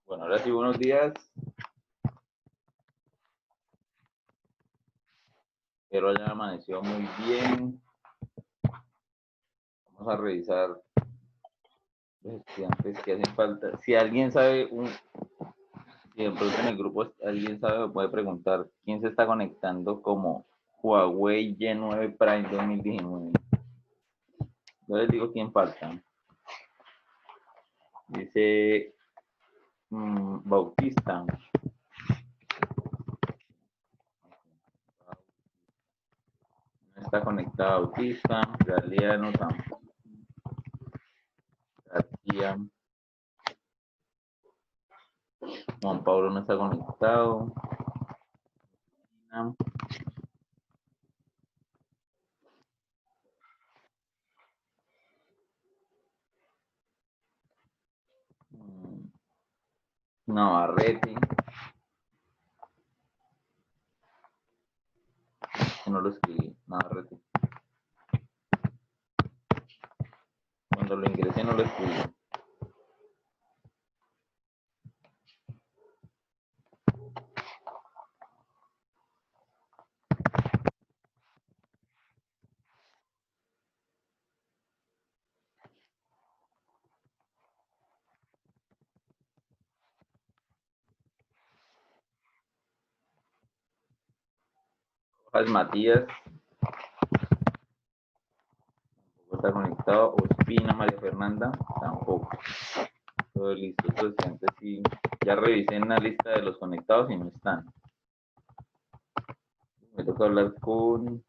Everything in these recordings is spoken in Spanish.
Bueno, ahora sí, buenos días. Espero hayan amanecido muy bien. Vamos a revisar los estudiantes que hacen falta. Si alguien sabe, si de pronto en el grupo alguien sabe, me puede preguntar quién se está conectando como Huawei Y9 Prime 2019. Yo les digo quién falta. Dice Bautista. No está conectado Bautista. Galeano tampoco. García. Juan Pablo no está conectado. Navarrete. Que no lo escribí. Navarrete. Cuando lo ingresé no lo escribí. Rojas Matías tampoco está conectado. Ospina María Fernanda tampoco. Todo listo. Estos estudiantes sí. Ya revisé en la lista de los conectados y no están. Me toca hablar con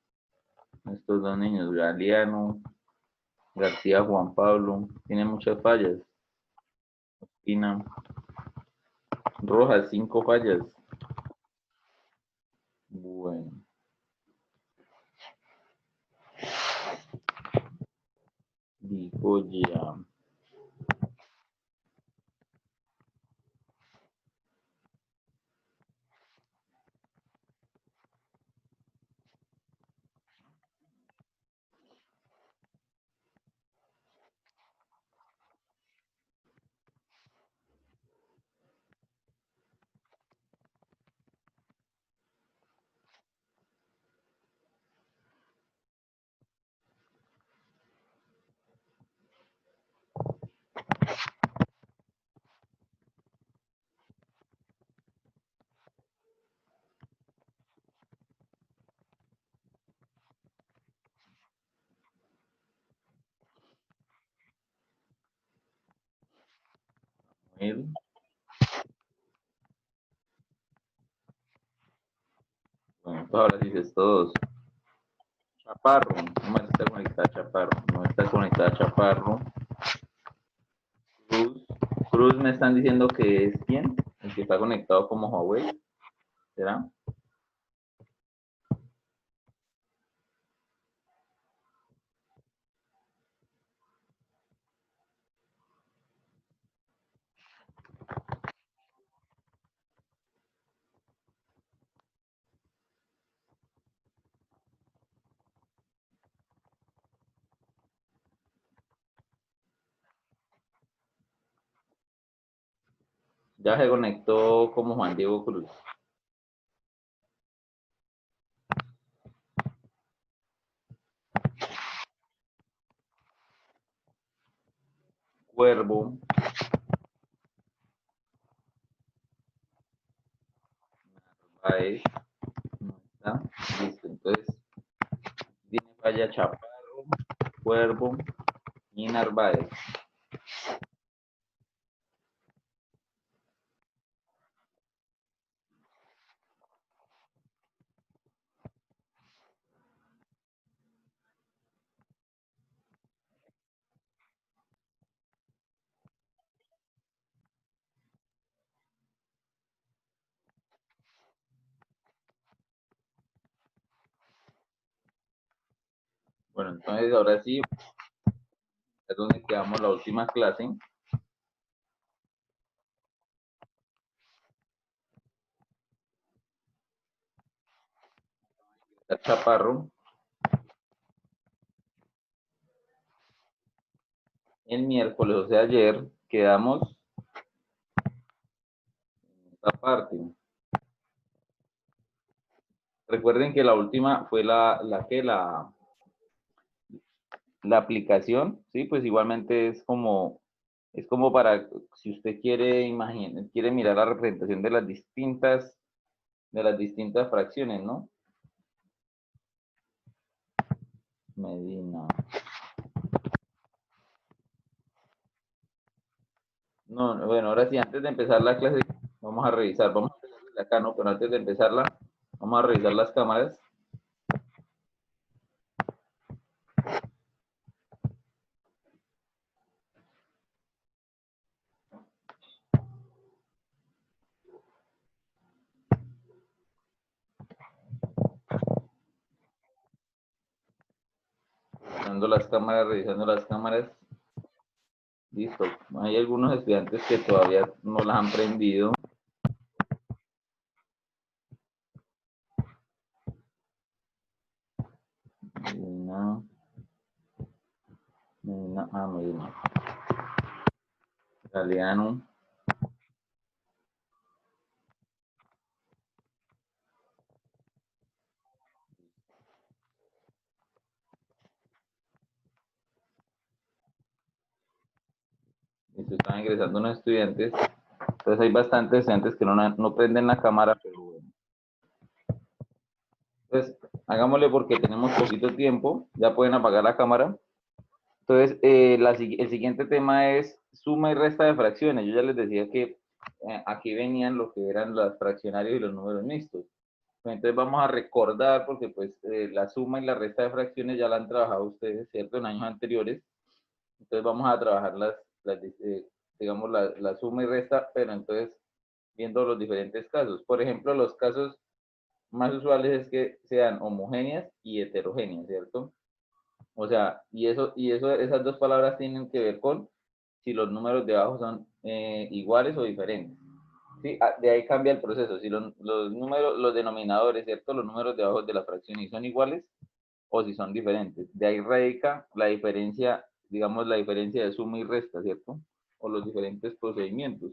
estos dos niños, Galeano, García Juan Pablo. Tiene muchas fallas. Ospina. Rojas, 5 fallas. Bueno. Digo ya. Bueno, ahora dices todos. Chaparro, no me está conectada Chaparro, no está conectada Chaparro. Cruz, Cruz me están diciendo que es quién, el que está conectado como Huawei, ¿será? Ya se conectó como Juan Diego Cruz. Cuervo, Narváez, no está, listo, entonces tiene falla Chaparro, Cuervo y Narváez. Bueno, entonces ahora sí, es donde quedamos la última clase. Está Chaparro. El miércoles, o sea, ayer, quedamos parte. Recuerden que la última fue la aplicación, ¿sí? Pues igualmente es como para, si usted quiere imaginar, quiere mirar la representación de las distintas fracciones, ¿no? Medina. No, bueno, ahora sí, antes de empezar la clase, vamos a revisar, vamos a empezar desde acá, ¿no? Pero antes de empezarla, vamos a revisar las cámaras. Revisando las cámaras. Listo. Hay algunos estudiantes que todavía no las han prendido. Medina. Medina. Galeano. Listo, están ingresando unos estudiantes. Entonces hay bastantes estudiantes que no prenden la cámara, pero bueno. Entonces, hagámosle porque tenemos poquito tiempo. Ya pueden apagar la cámara. Entonces, el siguiente tema es suma y resta de fracciones. Yo ya les decía que aquí venían lo que eran los fraccionarios y los números mixtos. Entonces vamos a recordar, porque pues la suma y la resta de fracciones ya la han trabajado ustedes, ¿cierto? En años anteriores. Entonces vamos a trabajar digamos, la suma y resta, pero entonces viendo los diferentes casos. Por ejemplo, los casos más usuales es que sean homogéneas y heterogéneas, ¿cierto? O sea, esas dos palabras tienen que ver con si los números de abajo son iguales o diferentes. Sí, de ahí cambia el proceso. Si los números, los denominadores, ¿cierto? Los números de abajo de la fracción y son iguales o si son diferentes. De ahí radica la diferencia, digamos, la diferencia de suma y resta, ¿cierto? O los diferentes procedimientos.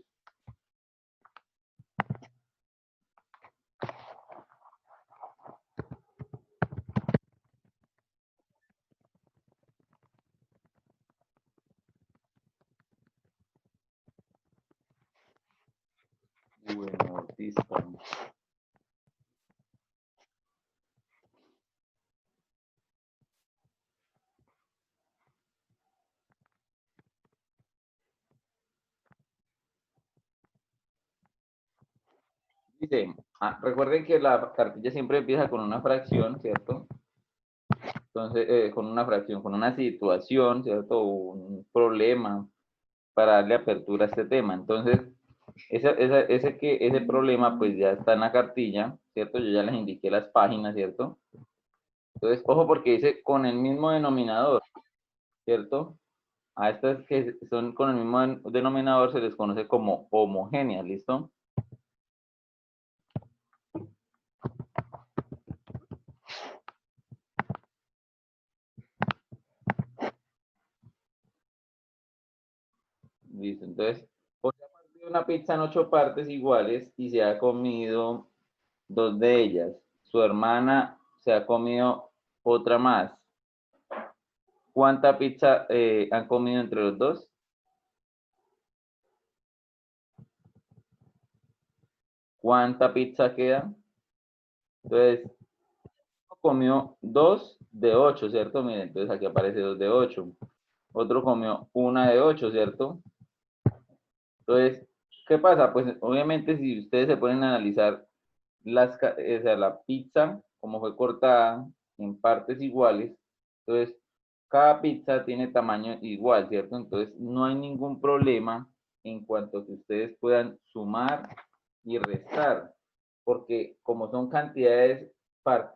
Bueno, artista. Dice, recuerden que la cartilla siempre empieza con una fracción, ¿cierto? Entonces, con una fracción, con una situación, ¿cierto? Un problema para darle apertura a este tema. Entonces, ese problema pues ya está en la cartilla, ¿cierto? Yo ya les indiqué las páginas, ¿cierto? Entonces, ojo porque dice con el mismo denominador, ¿cierto? A estas que son con el mismo denominador se les conoce como homogéneas, ¿listo? Listo, entonces, pues ya partió una pizza en 8 partes iguales y se ha comido 2 de ellas. Su hermana se ha comido otra más. ¿Cuánta pizza han comido entre los dos? ¿Cuánta pizza queda? Entonces, comió 2 de 8, ¿cierto? Miren, entonces aquí aparece 2 de 8. Otro comió una de 8, ¿cierto? Entonces, ¿qué pasa? Pues obviamente si ustedes se pueden analizar o sea, la pizza, como fue cortada en partes iguales, entonces cada pizza tiene tamaño igual, ¿cierto? Entonces no hay ningún problema en cuanto a que ustedes puedan sumar y restar, porque como son cantidades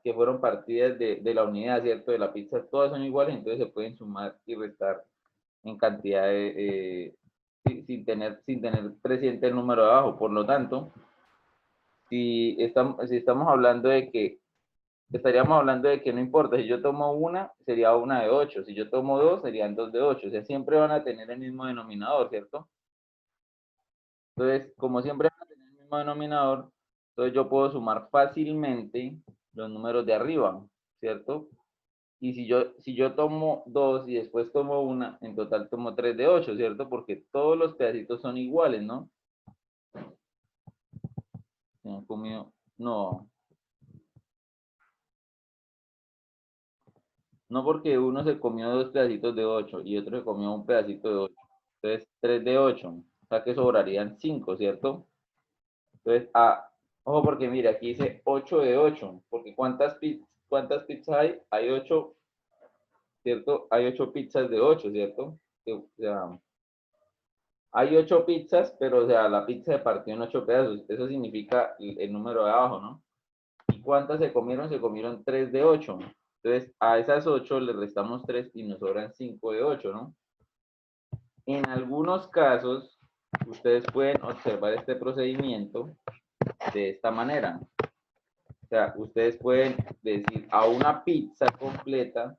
que fueron partidas de la unidad, ¿cierto? De la pizza, todas son iguales, entonces se pueden sumar y restar en cantidades sin tener presente el número de abajo. Por lo tanto, si estamos hablando de que, estaríamos hablando de que no importa, si yo tomo una, sería una de 8, si yo tomo dos, serían 2 de 8, o sea, siempre van a tener el mismo denominador, ¿cierto? Entonces, como siempre van a tener el mismo mismo denominador, entonces yo puedo sumar fácilmente los números de arriba, ¿cierto? Y si yo tomo 2 y después tomo 1, en total tomo 3 de 8, ¿cierto? Porque todos los pedacitos son iguales, ¿no? Se han comido, no. No, porque uno se comió 2 pedacitos de 8 y otro se comió un pedacito de 8. Entonces, 3 de 8. O sea que sobrarían 5, ¿cierto? Entonces, ojo porque mira, aquí dice 8 de 8. Porque ¿cuántas pizzas hay? Hay 8, ¿cierto? Hay 8 pizzas de 8, ¿cierto? O sea, hay 8 pizzas, pero o sea, la pizza se partió en 8 pedazos. Eso significa el número de abajo, ¿no? ¿Y cuántas se comieron? Se comieron 3 de 8. Entonces, a esas 8 le restamos 3 y nos sobran 5 de 8, ¿no? En algunos casos, ustedes pueden observar este procedimiento de esta manera. O sea, ustedes pueden decir a una pizza completa,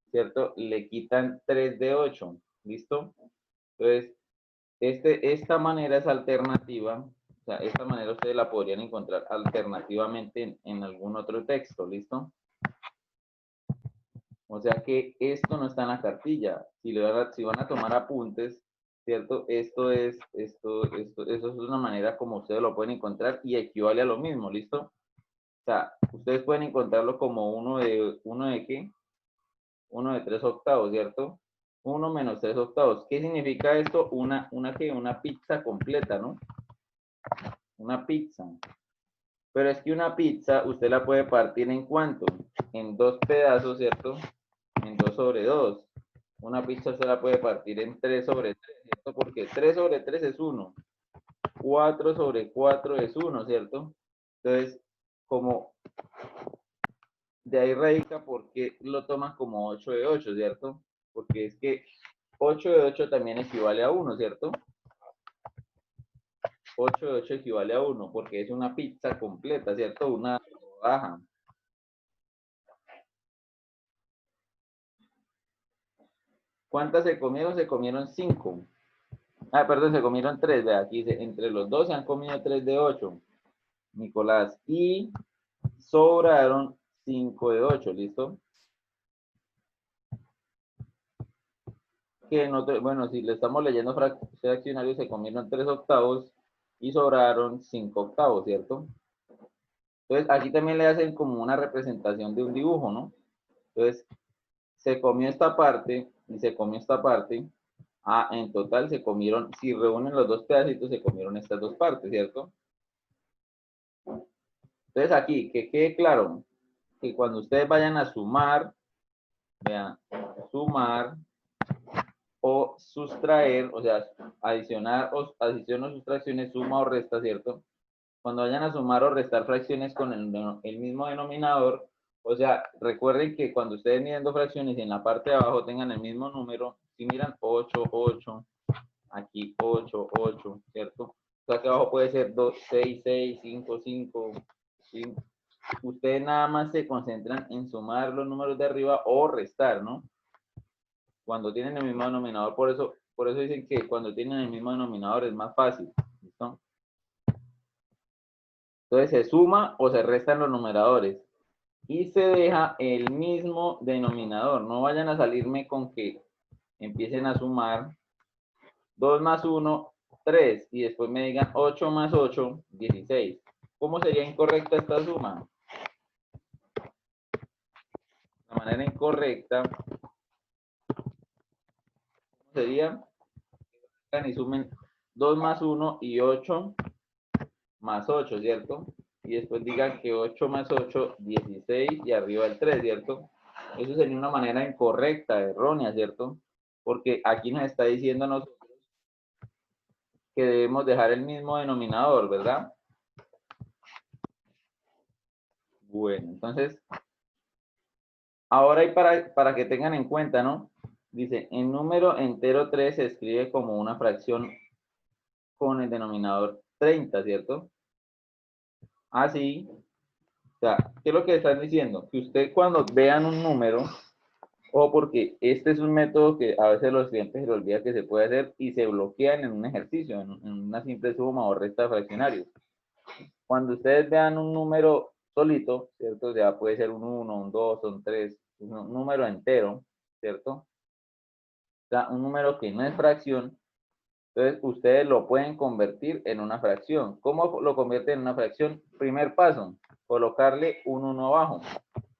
¿cierto? Le quitan 3 de 8, ¿listo? Entonces, esta manera es alternativa. O sea, esta manera ustedes la podrían encontrar alternativamente en algún otro texto, ¿listo? O sea que esto no está en la cartilla. Si van a tomar apuntes, ¿cierto? Eso es una manera como ustedes lo pueden encontrar y equivale a lo mismo, ¿listo? O sea, ustedes pueden encontrarlo como ¿uno de qué? 1 de 3 octavos, ¿cierto? 1 menos 3 octavos. ¿Qué significa esto? Una pizza completa, ¿no? Una pizza. Pero es que una pizza usted la puede partir ¿en cuánto? En 2 pedazos, ¿cierto? En 2 sobre 2. Una pizza se la puede partir en 3 sobre 3, ¿cierto? Porque 3 sobre 3 es 1. 4 sobre 4 es 1, ¿cierto? Entonces, como de ahí radica por qué lo toman como 8 de 8, ¿cierto? Porque es que 8 de 8 también equivale a 1, ¿cierto? 8 de 8 equivale a 1, porque es una pizza completa, ¿cierto? Una rodaja. ¿Cuántas se comieron? Se comieron 5. Ah, perdón, se comieron 3. Vea, aquí dice, entre los dos se han comido 3 de 8, Nicolás. Y sobraron 5 de 8, ¿listo? Bueno, si le estamos leyendo fraccionario, se comieron 3 octavos y sobraron 5 octavos, ¿cierto? Entonces, aquí también le hacen como una representación de un dibujo, ¿no? Entonces, se comió esta parte y se comió esta parte. En total se comieron, si reúnen los dos pedacitos, se comieron estas dos partes, ¿cierto? Entonces, aquí, que quede claro, que cuando ustedes vayan a sumar, vean, sumar o sustraer, o sea, adicionar o adición o sustracciones, suma o resta, ¿cierto? Cuando vayan a sumar o restar fracciones con el mismo denominador, o sea, recuerden que cuando ustedes midiendo fracciones y en la parte de abajo tengan el mismo número, si miran 8, 8, aquí 8, 8, ¿cierto? O sea, que abajo puede ser 2, 6, 6, 5, 5, 5. Ustedes nada más se concentran en sumar los números de arriba o restar, ¿no? Cuando tienen el mismo denominador, por eso dicen que cuando tienen el mismo denominador es más fácil, ¿listo? Entonces se suma o se restan los numeradores y se deja el mismo denominador. No vayan a salirme con que empiecen a sumar 2 más 1, 3 y después me digan 8 más 8, 16. ¿Cómo sería incorrecta esta suma? De manera incorrecta sería y sumen 2 más 1 y 8 más 8, ¿cierto? Y después digan que 8 más 8, 16 y arriba el 3, ¿cierto? Eso sería una manera incorrecta, errónea, ¿cierto? Porque aquí nos está diciendo nosotros que debemos dejar el mismo denominador, ¿verdad? Bueno, entonces, ahora hay para que tengan en cuenta, ¿no? Dice, el número entero 3 se escribe como una fracción con el denominador 30, ¿cierto? Así, o sea, ¿qué es lo que están diciendo? Que usted cuando vean un número, o porque este es un método que a veces los estudiantes se les olvida que se puede hacer y se bloquean en un ejercicio, en una simple suma o resta de fraccionarios. Cuando ustedes vean un número solito, ¿cierto? O sea, puede ser un 1, un 2, un 3, un número entero, ¿cierto? O sea, un número que no es fracción, entonces ustedes lo pueden convertir en una fracción. ¿Cómo lo convierten en una fracción? Primer paso, colocarle un 1 abajo.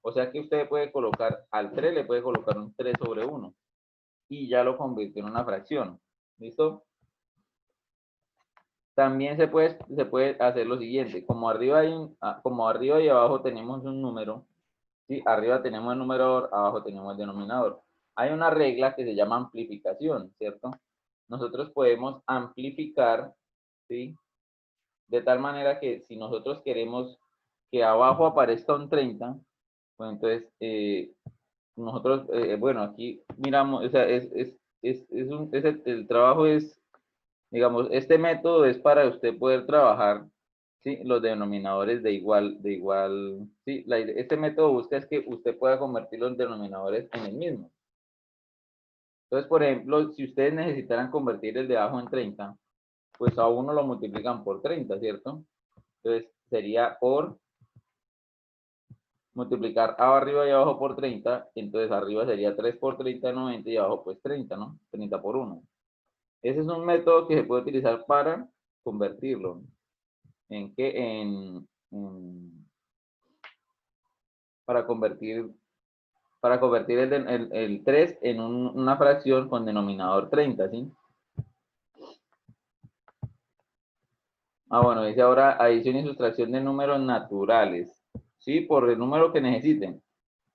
O sea que usted puede colocar al 3, le puede colocar un 3 sobre 1 y ya lo convirtió en una fracción. ¿Listo? También se puede hacer lo siguiente, como arriba, como arriba y abajo tenemos un número, ¿sí? Arriba tenemos el numerador, abajo tenemos el denominador. Hay una regla que se llama amplificación, ¿cierto? Nosotros podemos amplificar, ¿sí? De tal manera que si nosotros queremos que abajo aparezca un 30, pues entonces nosotros, bueno, aquí miramos, o sea, el trabajo es, digamos, este método es para usted poder trabajar, ¿sí? Los denominadores ¿sí? Este método busca es que usted pueda convertir los denominadores en el mismo. Entonces, por ejemplo, si ustedes necesitaran convertir el de abajo en 30, pues a uno lo multiplican por 30, ¿cierto? Entonces, sería por multiplicar arriba y abajo por 30, entonces arriba sería 3 por 30, 90, y abajo pues 30, ¿no? 30 por 1. Ese es un método que se puede utilizar para convertirlo. ¿En qué? Para convertir, el 3 en una fracción con denominador 30, ¿sí? Bueno, dice ahora adición y sustracción de números naturales, ¿sí? Por el número que necesiten.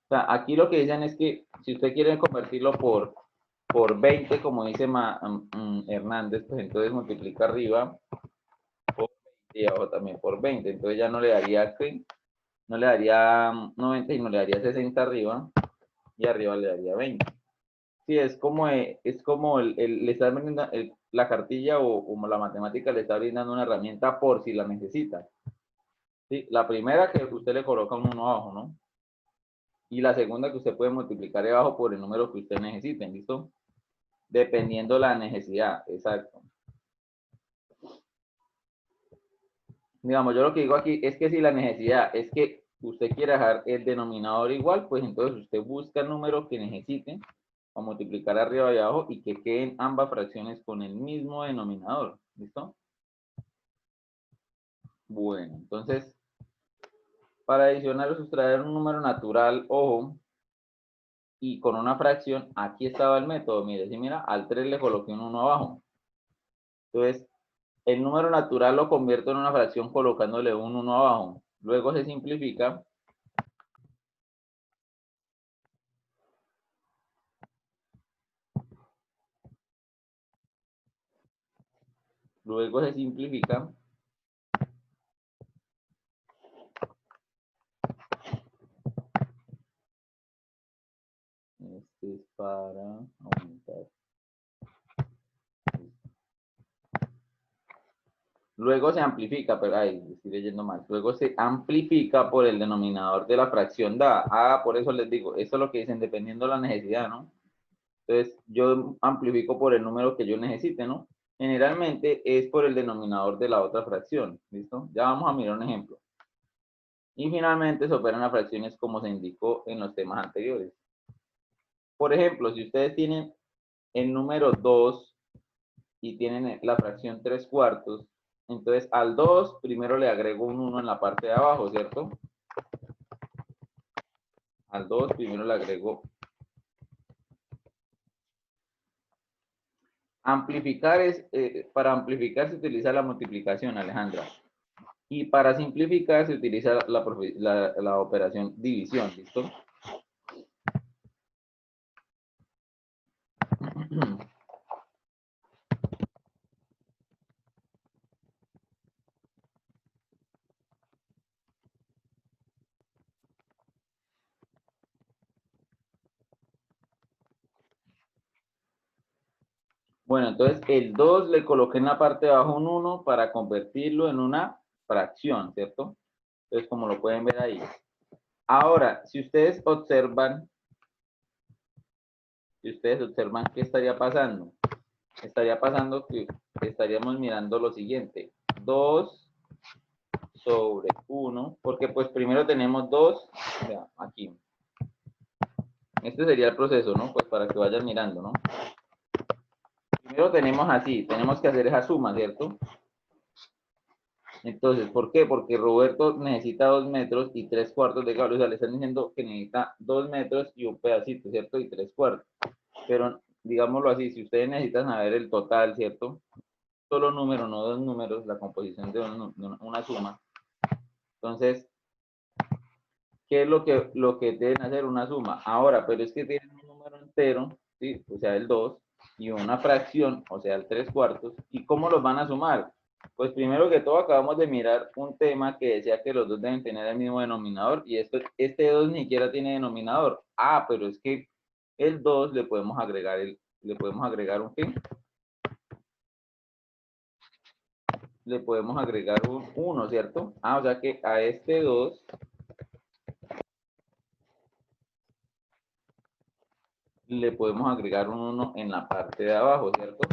O sea, aquí lo que dicen es que si usted quiere convertirlo por 20, como dice Hernández, pues entonces multiplica arriba por 20 y abajo también por 20. Entonces ya no le daría 90 y no le daría 60 arriba, y arriba le daría 20. Sí, es como le está brindando la cartilla o como la matemática le está brindando una herramienta por si la necesita. Sí, la primera que usted le coloca un 1 abajo, ¿no? Y la segunda que usted puede multiplicar abajo por el número que usted necesite, ¿listo? Dependiendo la necesidad, exacto. Digamos, yo lo que digo aquí es que si la necesidad es que usted quiere dejar el denominador igual, pues entonces usted busca el número que necesite o multiplicar arriba y abajo y que queden ambas fracciones con el mismo denominador, ¿listo? Bueno, entonces, para adicionar o sustraer un número natural, ojo, y con una fracción, aquí estaba el método, mire, si mira, al 3 le coloqué un 1 abajo. Entonces, el número natural lo convierto en una fracción colocándole un 1 abajo. Luego se simplifica. Luego se simplifica. Este es para aumentar. Luego se amplifica, pero ahí estoy leyendo mal. Luego se amplifica por el denominador de la fracción dada. Por eso les digo, eso es lo que dicen, dependiendo de la necesidad, ¿no? Entonces, yo amplifico por el número que yo necesite, ¿no? Generalmente es por el denominador de la otra fracción, ¿listo? Ya vamos a mirar un ejemplo. Y finalmente se operan las fracciones como se indicó en los temas anteriores. Por ejemplo, si ustedes tienen el número 2 y tienen la fracción 3 cuartos, entonces al 2 primero le agrego un 1 en la parte de abajo, ¿cierto? Al 2 primero le agrego. Amplificar para amplificar se utiliza la multiplicación, Alejandra. Y para simplificar se utiliza la operación división, ¿listo? Bueno, entonces el 2 le coloqué en la parte de abajo un 1 para convertirlo en una fracción, ¿cierto? Entonces, como lo pueden ver ahí. Ahora, si ustedes observan, ¿qué estaría pasando? Estaría pasando que estaríamos mirando lo siguiente. 2 sobre 1, porque pues primero tenemos 2, o sea, aquí. Este sería el proceso, ¿no? Pues para que vayan mirando, ¿no? Primero tenemos así, tenemos que hacer esa suma, ¿cierto? Entonces, ¿por qué? Porque Roberto necesita 2 metros y 3/4 de cable. O sea, le están diciendo que necesita 2 metros y un pedacito, ¿cierto? Y 3/4. Pero, digámoslo así, si ustedes necesitan saber el total, ¿cierto? Solo número, no dos números, la composición de una suma. Entonces, ¿qué es lo que deben hacer? Una suma. Ahora, pero es que tienen un número entero, ¿sí? O sea, el 2, y una fracción, o sea, el 3/4. ¿Y cómo los van a sumar? Pues primero que todo acabamos de mirar un tema que decía que los dos deben tener el mismo denominador, y este 2 ni siquiera tiene denominador. Ah, pero es que el 2 le podemos agregar un ¿qué? Le podemos agregar un 1, ¿cierto? Ah, o sea que a este 2 le podemos agregar un 1 en la parte de abajo, ¿cierto?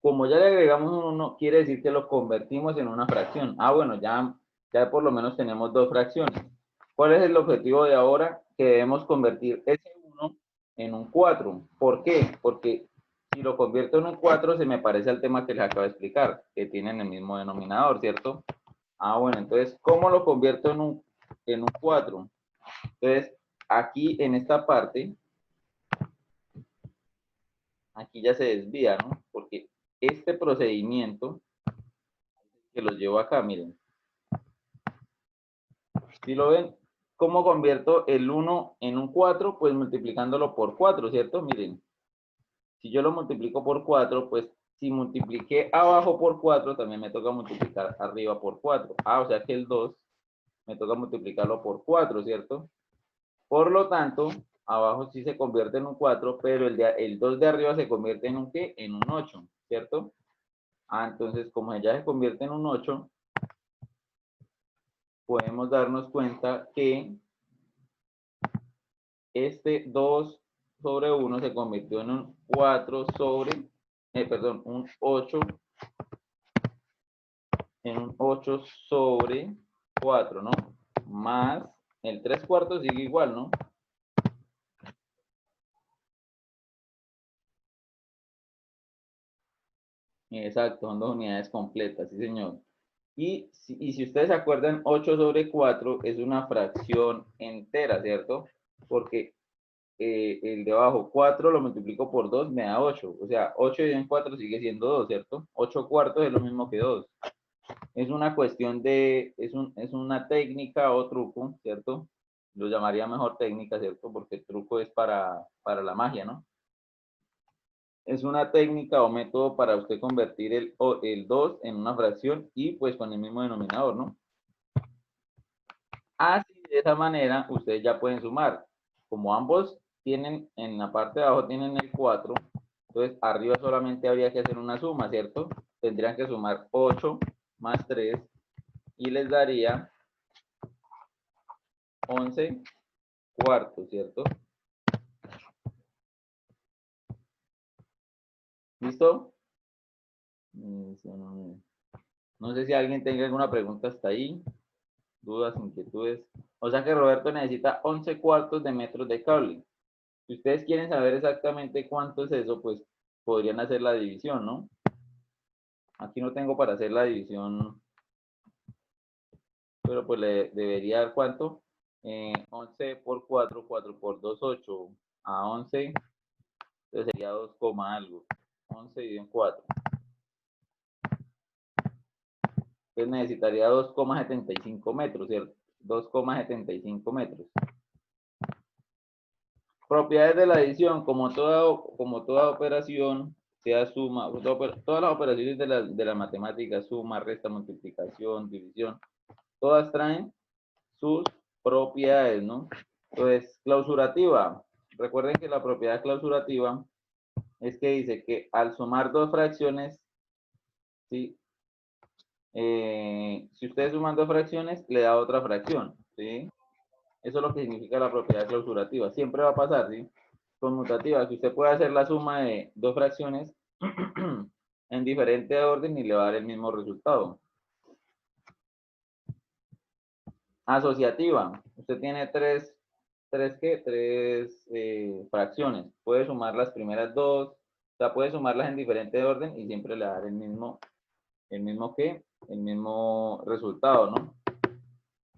Como ya le agregamos un 1, quiere decir que lo convertimos en una fracción. Ah, bueno, ya por lo menos tenemos dos fracciones. ¿Cuál es el objetivo de ahora? Que debemos convertir ese 1 en un 4. ¿Por qué? Porque si lo convierto en un 4, se me parece al tema que les acabo de explicar, que tienen el mismo denominador, ¿cierto? Ah, bueno, entonces, ¿cómo lo convierto en un 4? Entonces, aquí en esta parte, aquí ya se desvía, ¿no? Porque este procedimiento que los llevo acá, miren. Si lo ven, ¿cómo convierto el 1 en un 4? Pues multiplicándolo por 4, ¿cierto? Miren, si yo lo multiplico por 4, pues si multipliqué abajo por 4, también me toca multiplicar arriba por 4. Ah, o sea que el 2 me toca multiplicarlo por 4, ¿cierto? Por lo tanto, abajo sí se convierte en un 4, pero el 2 de arriba se convierte en un ¿qué? En un 8, ¿cierto? Ah, entonces como ya se convierte en un 8, podemos darnos cuenta que este 2 sobre 1 se convirtió en un 4 sobre, perdón, un 8, en un 8 sobre 4, ¿no? Más el 3/4 sigue igual, ¿no? Exacto, son dos unidades completas, sí señor. Y si ustedes se acuerdan, 8 sobre 4 es una fracción entera, ¿cierto? Porque el de abajo 4 lo multiplico por 2, me da 8. O sea, 8 dividido en 4 sigue siendo 2, ¿cierto? 8/4 es lo mismo que 2. Es una cuestión es una técnica o truco, ¿cierto? Lo llamaría mejor técnica, ¿cierto? Porque el truco es para la magia, ¿no? Es una técnica o método para usted convertir el 2 en una fracción y pues con el mismo denominador, ¿no? Así, de esa manera, ustedes ya pueden sumar. Como ambos tienen, en la parte de abajo tienen el 4, entonces arriba solamente habría que hacer una suma, ¿cierto? Tendrían que sumar 8 más 3 y les daría 11/4, ¿cierto? ¿Listo? No sé si alguien tenga alguna pregunta hasta ahí, dudas, inquietudes. O sea que Roberto necesita 11/4 de metros de cable. Si ustedes quieren saber exactamente cuánto es eso, pues podrían hacer la división, ¿no? Aquí no tengo para hacer la división, pero pues le debería dar cuánto. 11 por 4, 4 por 2, 8. A 11, entonces sería 2, algo. 11 dividido en 4. Entonces necesitaría 2,75 metros, ¿cierto? 2,75 metros. Propiedades de la adición, como toda operación, sea suma, todas las operaciones de la matemática, suma, resta, multiplicación, división, todas traen sus propiedades, ¿no? Entonces, clausurativa. Recuerden que la propiedad clausurativa es que dice que al sumar dos fracciones, ¿sí? Si ustedes suman dos fracciones, le da otra fracción, ¿sí? Eso es lo que significa la propiedad clausurativa. Siempre va a pasar, ¿sí? Conmutativa, que usted puede hacer la suma de dos fracciones en diferente orden y le va a dar el mismo resultado. Asociativa. Usted tiene tres fracciones. Puede sumar las primeras dos, o sea, puede sumarlas en diferente orden y siempre le dar el mismo resultado, ¿no?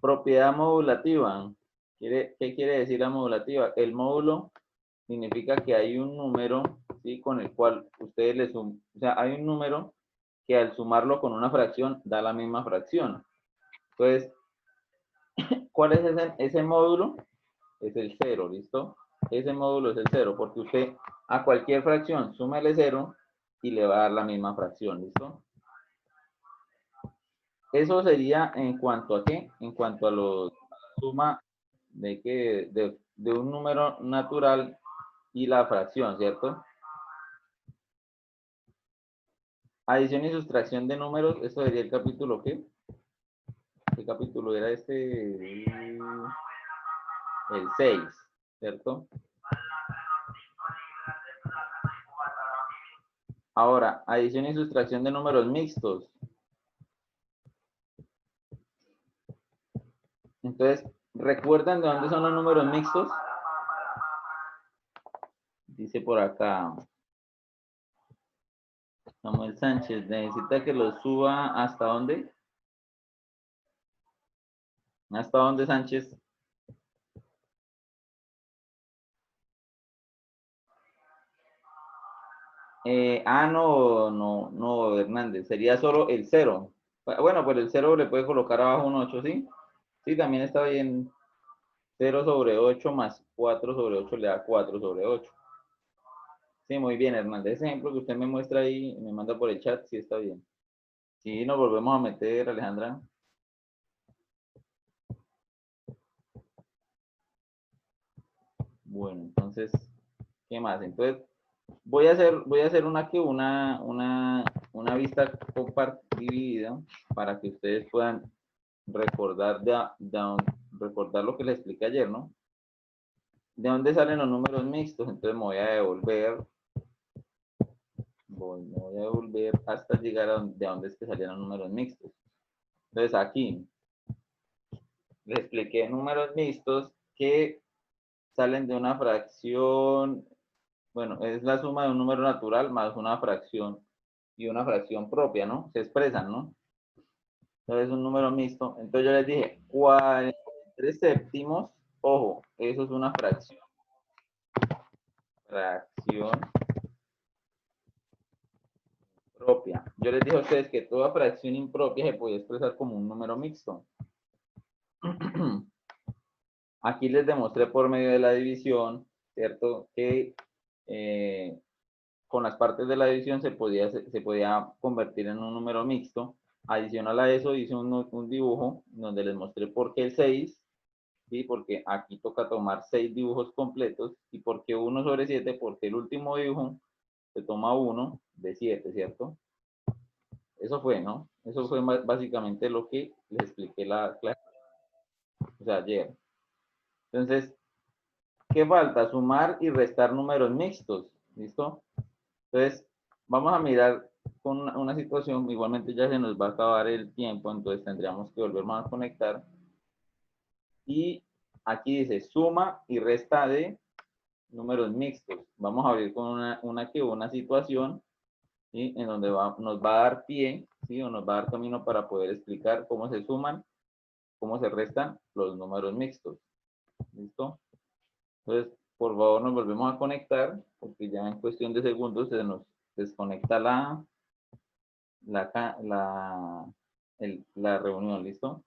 Propiedad modulativa. ¿Qué quiere decir la modulativa? El módulo significa que hay un número, ¿sí? Con el cual ustedes le suman, o sea, hay un número que al sumarlo con una fracción da la misma fracción. Entonces, ¿cuál es ese módulo? Es el 0, ¿listo? Ese módulo es el 0, porque usted a cualquier fracción súmele 0 y le va a dar la misma fracción, ¿listo? Eso sería en cuanto a qué, en cuanto a la suma de un número natural y la fracción, ¿cierto? Adición y sustracción de números, eso sería el capítulo ¿qué? ¿Qué capítulo era este? El 6, ¿cierto? Ahora, adición y sustracción de números mixtos. Entonces, ¿recuerdan de dónde son los números mixtos? Dice por acá Samuel Sánchez, necesita que los suba ¿hasta dónde? ¿Hasta dónde, Sánchez? No, Hernández, sería solo el 0. Bueno, pues el 0 le puede colocar abajo un 8, ¿sí? Sí, también está bien. 0 sobre 8 más 4 sobre 8 le da 4 sobre 8. Sí, muy bien, Hernández. Ese ejemplo que usted me muestra ahí, me manda por el chat, sí está bien. Sí, nos volvemos a meter, Alejandra. Bueno, entonces, ¿qué más? Entonces, voy a hacer una vista compartida para que ustedes puedan recordar, recordar lo que les expliqué ayer, ¿no? ¿De dónde salen los números mixtos? Entonces me voy a devolver. Me voy a devolver hasta llegar a de dónde es que salían los números mixtos. Entonces aquí les expliqué números mixtos que salen de una fracción, bueno, es la suma de un número natural más una fracción y una fracción propia, ¿no? Se expresan, ¿no? Entonces es un número mixto. Entonces yo les dije, 43 séptimos, ojo, eso es una fracción. Fracción propia. Yo les dije a ustedes que toda fracción impropia se puede expresar como un número mixto. Aquí les demostré por medio de la división, ¿cierto? Que con las partes de la división se podía convertir en un número mixto. Adicional a eso hice un dibujo donde les mostré por qué el 6, ¿sí? Porque aquí toca tomar 6 dibujos completos. ¿Y por qué 1 sobre 7? Porque el último dibujo se toma 1 de 7, ¿cierto? Eso fue, ¿no? Eso fue básicamente lo que les expliqué la clase, o sea, ayer. Entonces, ¿qué falta? Sumar y restar números mixtos, ¿listo? Entonces, vamos a mirar con una situación, igualmente ya se nos va a acabar el tiempo, entonces tendríamos que volver más a conectar. Y aquí dice suma y resta de números mixtos. Vamos a abrir con una situación, ¿sí? En donde nos va a dar pie, ¿sí? O nos va a dar camino para poder explicar cómo se suman, cómo se restan los números mixtos. ¿Listo? Entonces, por favor, nos volvemos a conectar, porque ya en cuestión de segundos se nos desconecta la reunión, ¿listo?